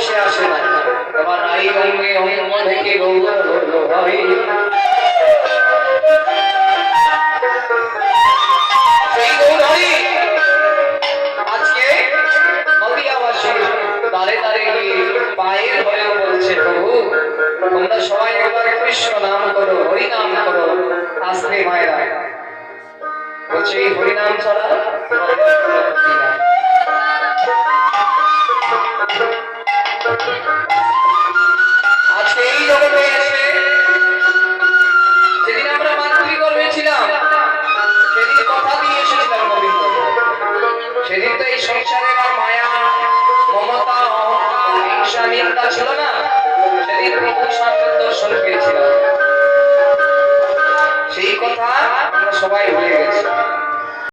বসে আসে না, এবার নারী অঙ্গে অঙ্গ থেকে গৌর হলো হয়। সেই গৌরী আজকে নদিয়াবাসী দাঁড়ে দাঁড়িয়ে পায়ের হয়ে বলছে, প্রভু তোমরা সবাই একবার কৃষ্ণ নাম করো, হরি নাম করো। আসলে মায়েরা বলছে এই হরিনাম ছাড়া আজকে এই জগতে এসে যেদিন আমরা মাতৃগর্ভে ছিলাম সেদিন কথা দিয়ে এসেছিলাম গোবিন্দ। সেদিন তো এই সংসারের আর মায়া মমতা অহংকার হিংসা নিন্দা ছিল না। সেদিন প্রভু সাক্ষাৎ দর্শন পেয়েছিলাম। সেই কথা আমরা সবাই ভুলে গেছি।